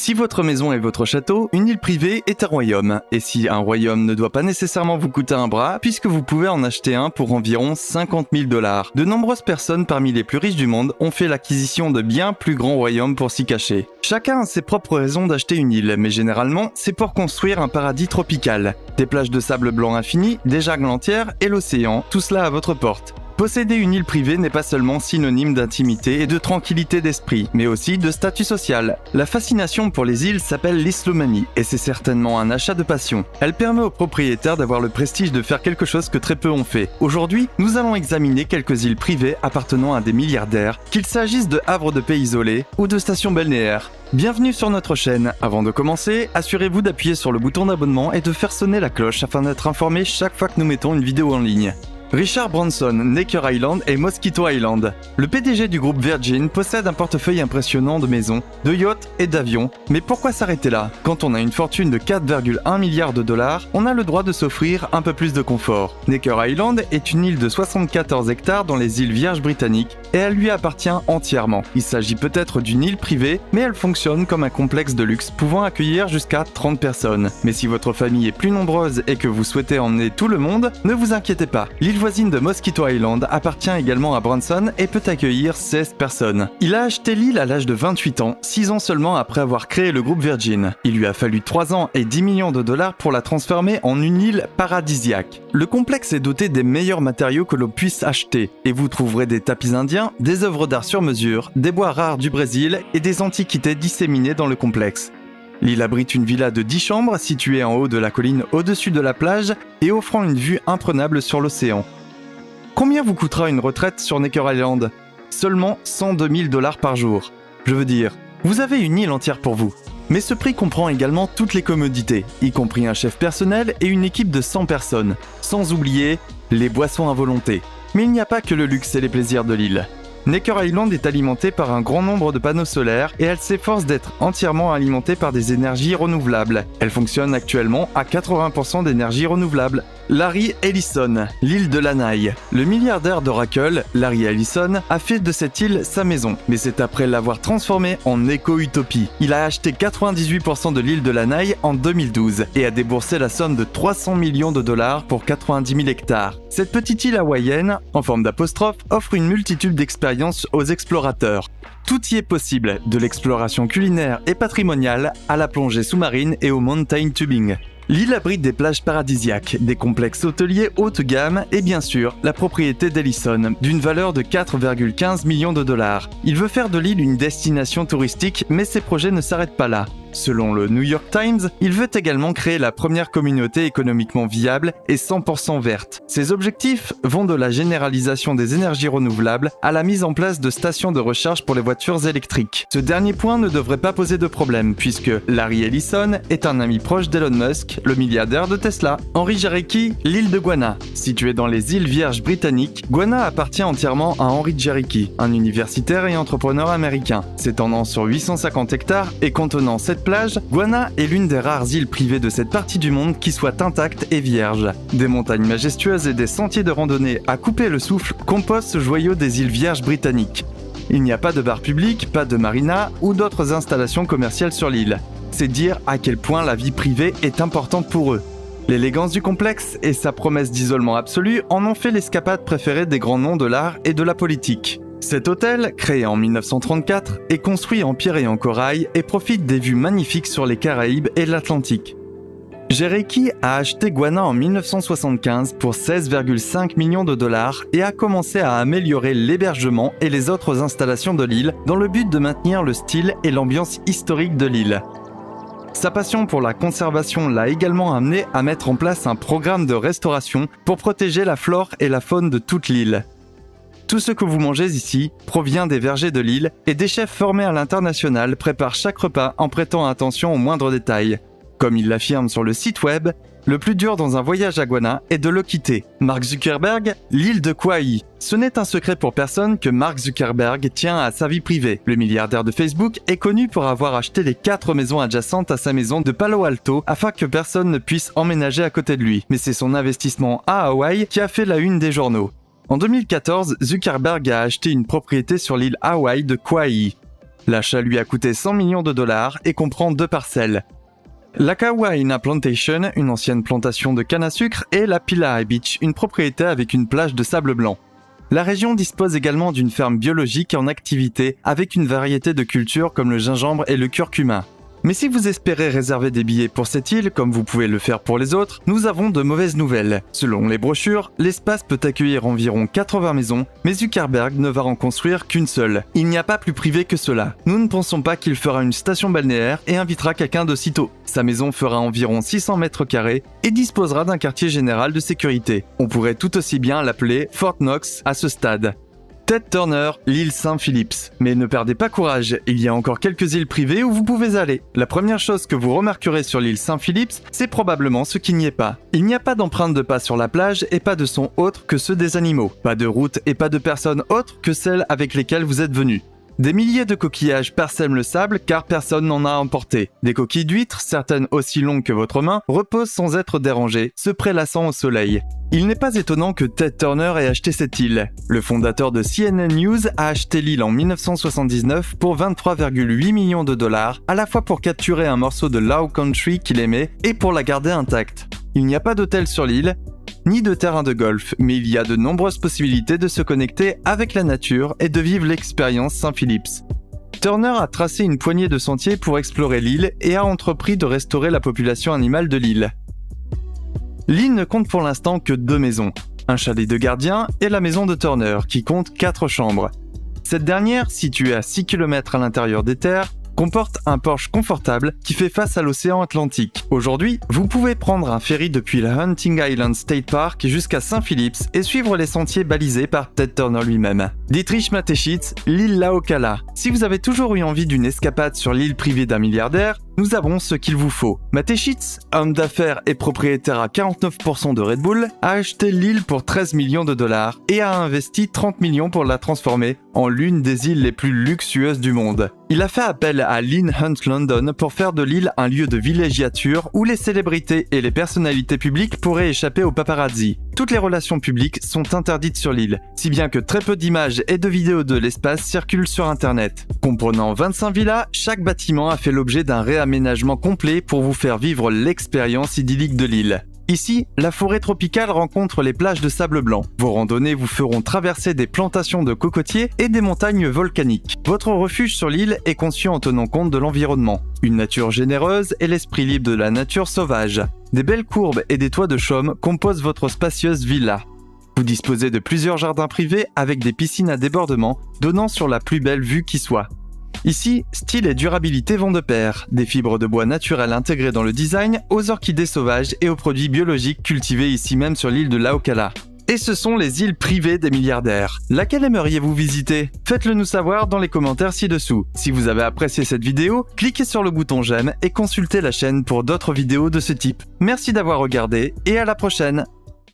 Si votre maison est votre château, une île privée est un royaume. Et si un royaume ne doit pas nécessairement vous coûter un bras, puisque vous pouvez en acheter un pour environ 50 000 $. De nombreuses personnes parmi les plus riches du monde ont fait l'acquisition de bien plus grands royaumes pour s'y cacher. Chacun a ses propres raisons d'acheter une île, mais généralement, c'est pour construire un paradis tropical. Des plages de sable blanc infini, des jungles entières et l'océan, tout cela à votre porte. Posséder une île privée n'est pas seulement synonyme d'intimité et de tranquillité d'esprit, mais aussi de statut social. La fascination pour les îles s'appelle l'islomanie, et c'est certainement un achat de passion. Elle permet aux propriétaires d'avoir le prestige de faire quelque chose que très peu ont fait. Aujourd'hui, nous allons examiner quelques îles privées appartenant à des milliardaires, qu'il s'agisse de havres de paix isolés ou de stations balnéaires. Bienvenue sur notre chaîne. Avant de commencer, assurez-vous d'appuyer sur le bouton d'abonnement et de faire sonner la cloche afin d'être informé chaque fois que nous mettons une vidéo en ligne. Richard Branson, Necker Island et Mosquito Island. Le PDG du groupe Virgin possède un portefeuille impressionnant de maisons, de yachts et d'avions. Mais pourquoi s'arrêter là? Quand on a une fortune de 4,1 milliards de $, on a le droit de s'offrir un peu plus de confort. Necker Island est une île de 74 hectares dans les îles Vierges britanniques et elle lui appartient entièrement. Il s'agit peut-être d'une île privée, mais elle fonctionne comme un complexe de luxe pouvant accueillir jusqu'à 30 personnes. Mais si votre famille est plus nombreuse et que vous souhaitez emmener tout le monde, ne vous inquiétez pas. L'île voisine de Mosquito Island appartient également à Branson et peut accueillir 16 personnes. Il a acheté l'île à l'âge de 28 ans, 6 ans seulement après avoir créé le groupe Virgin. Il lui a fallu 3 ans et 10 millions de $ pour la transformer en une île paradisiaque. Le complexe est doté des meilleurs matériaux que l'on puisse acheter, et vous trouverez des tapis indiens, des œuvres d'art sur mesure, des bois rares du Brésil et des antiquités disséminées dans le complexe. L'île abrite une villa de 10 chambres située en haut de la colline au-dessus de la plage et offrant une vue imprenable sur l'océan. Combien vous coûtera une retraite sur Necker Island? Seulement 102 000 $ par jour. Je veux dire, vous avez une île entière pour vous. Mais ce prix comprend également toutes les commodités, y compris un chef personnel et une équipe de 100 personnes, sans oublier les boissons à volonté. Mais il n'y a pas que le luxe et les plaisirs de l'île. Necker Island est alimentée par un grand nombre de panneaux solaires et elle s'efforce d'être entièrement alimentée par des énergies renouvelables. Elle fonctionne actuellement à 80% d'énergie renouvelable. Larry Ellison, l'île de Lanai. Le milliardaire d'Oracle, Larry Ellison, a fait de cette île sa maison, mais c'est après l'avoir transformée en éco-utopie. Il a acheté 98% de l'île de Lanai en 2012 et a déboursé la somme de 300 millions de $ pour 90 000 hectares. Cette petite île hawaïenne, en forme d'apostrophe, offre une multitude d'expériences aux explorateurs. Tout y est possible, de l'exploration culinaire et patrimoniale à la plongée sous-marine et au mountain tubing. L'île abrite des plages paradisiaques, des complexes hôteliers haute gamme et bien sûr, la propriété d'Ellison, d'une valeur de 4,15 millions de $. Il veut faire de l'île une destination touristique, mais ses projets ne s'arrêtent pas là. Selon le New York Times, il veut également créer la première communauté économiquement viable et 100% verte. Ses objectifs vont de la généralisation des énergies renouvelables à la mise en place de stations de recharge pour les voitures électriques. Ce dernier point ne devrait pas poser de problème puisque Larry Ellison est un ami proche d'Elon Musk, le milliardaire de Tesla. Henry Jarecki, l'île de Guana. Située dans les îles Vierges britanniques, Guana appartient entièrement à Henry Jarecki, un universitaire et entrepreneur américain. S'étendant sur 850 hectares et contenant 7 plage, Guana est l'une des rares îles privées de cette partie du monde qui soit intacte et vierge. Des montagnes majestueuses et des sentiers de randonnée à couper le souffle composent ce joyau des îles Vierges britanniques. Il n'y a pas de bar public, pas de marina ou d'autres installations commerciales sur l'île. C'est dire à quel point la vie privée est importante pour eux. L'élégance du complexe et sa promesse d'isolement absolu en ont fait l'escapade préférée des grands noms de l'art et de la politique. Cet hôtel, créé en 1934, est construit en pierre et en corail et profite des vues magnifiques sur les Caraïbes et l'Atlantique. Jarecki a acheté Guana en 1975 pour 16,5 millions de $ et a commencé à améliorer l'hébergement et les autres installations de l'île dans le but de maintenir le style et l'ambiance historique de l'île. Sa passion pour la conservation l'a également amené à mettre en place un programme de restauration pour protéger la flore et la faune de toute l'île. Tout ce que vous mangez ici provient des vergers de l'île et des chefs formés à l'international préparent chaque repas en prêtant attention aux moindres détails. Comme il l'affirme sur le site web, le plus dur dans un voyage à Guana est de le quitter. Mark Zuckerberg, l'île de Kauai. Ce n'est un secret pour personne que Mark Zuckerberg tient à sa vie privée. Le milliardaire de Facebook est connu pour avoir acheté les 4 maisons adjacentes à sa maison de Palo Alto afin que personne ne puisse emménager à côté de lui. Mais c'est son investissement à Hawaï qui a fait la une des journaux. En 2014, Zuckerberg a acheté une propriété sur l'île Hawaï de Kauai. L'achat lui a coûté 100 millions de dollars et comprend 2 parcelles. La Kawaina Plantation, une ancienne plantation de canne à sucre, et la Pilai Beach, une propriété avec une plage de sable blanc. La région dispose également d'une ferme biologique en activité avec une variété de cultures comme le gingembre et le curcuma. Mais si vous espérez réserver des billets pour cette île, comme vous pouvez le faire pour les autres, nous avons de mauvaises nouvelles. Selon les brochures, l'espace peut accueillir environ 80 maisons, mais Zuckerberg ne va en construire qu'une seule. Il n'y a pas plus privé que cela. Nous ne pensons pas qu'il fera une station balnéaire et invitera quelqu'un de sitôt. Sa maison fera environ 600 mètres carrés et disposera d'un quartier général de sécurité. On pourrait tout aussi bien l'appeler Fort Knox à ce stade. Ted Turner, l'île Saint-Philipps. Mais ne perdez pas courage, il y a encore quelques îles privées où vous pouvez aller. La première chose que vous remarquerez sur l'île Saint-Philipps, c'est probablement ce qu'il n'y est pas. Il n'y a pas d'empreinte de pas sur la plage et pas de sons autres que ceux des animaux. Pas de routes et pas de personnes autres que celles avec lesquelles vous êtes venus. Des milliers de coquillages parsèment le sable car personne n'en a emporté. Des coquilles d'huîtres, certaines aussi longues que votre main, reposent sans être dérangées, se prélassant au soleil. Il n'est pas étonnant que Ted Turner ait acheté cette île. Le fondateur de CNN News a acheté l'île en 1979 pour 23,8 millions de dollars, à la fois pour capturer un morceau de Low Country qu'il aimait et pour la garder intacte. Il n'y a pas d'hôtel sur l'île, ni de terrain de golf, mais il y a de nombreuses possibilités de se connecter avec la nature et de vivre l'expérience Saint-Philipps. Turner a tracé une poignée de sentiers pour explorer l'île et a entrepris de restaurer la population animale de l'île. L'île ne compte pour l'instant que 2 maisons, un chalet de gardien et la maison de Turner qui compte 4 chambres. Cette dernière, située à 6 km à l'intérieur des terres, comporte un porche confortable qui fait face à l'océan Atlantique. Aujourd'hui, vous pouvez prendre un ferry depuis le Hunting Island State Park jusqu'à Saint-Philipps et suivre les sentiers balisés par Ted Turner lui-même. Dietrich Mateschitz, l'île Laokala. Si vous avez toujours eu envie d'une escapade sur l'île privée d'un milliardaire, nous avons ce qu'il vous faut. Mateschitz, homme d'affaires et propriétaire à 49% de Red Bull, a acheté l'île pour 13 millions de dollars et a investi 30 millions pour la transformer en l'une des îles les plus luxueuses du monde. Il a fait appel à Lynn Hunt London pour faire de l'île un lieu de villégiature où les célébrités et les personnalités publiques pourraient échapper aux paparazzi. Toutes les relations publiques sont interdites sur l'île, si bien que très peu d'images et de vidéos de l'espace circulent sur Internet. Comprenant 25 villas, chaque bâtiment a fait l'objet d'un réaménagement complet pour vous faire vivre l'expérience idyllique de l'île. Ici, la forêt tropicale rencontre les plages de sable blanc. Vos randonnées vous feront traverser des plantations de cocotiers et des montagnes volcaniques. Votre refuge sur l'île est conçu en tenant compte de l'environnement. Une nature généreuse et l'esprit libre de la nature sauvage. Des belles courbes et des toits de chaume composent votre spacieuse villa. Vous disposez de plusieurs jardins privés avec des piscines à débordement donnant sur la plus belle vue qui soit. Ici, style et durabilité vont de pair, des fibres de bois naturelles intégrées dans le design, aux orchidées sauvages et aux produits biologiques cultivés ici même sur l'île de Laokala. Et ce sont les îles privées des milliardaires. Laquelle aimeriez-vous visiter? Faites-le nous savoir dans les commentaires ci-dessous. Si vous avez apprécié cette vidéo, cliquez sur le bouton j'aime et consultez la chaîne pour d'autres vidéos de ce type. Merci d'avoir regardé et à la prochaine!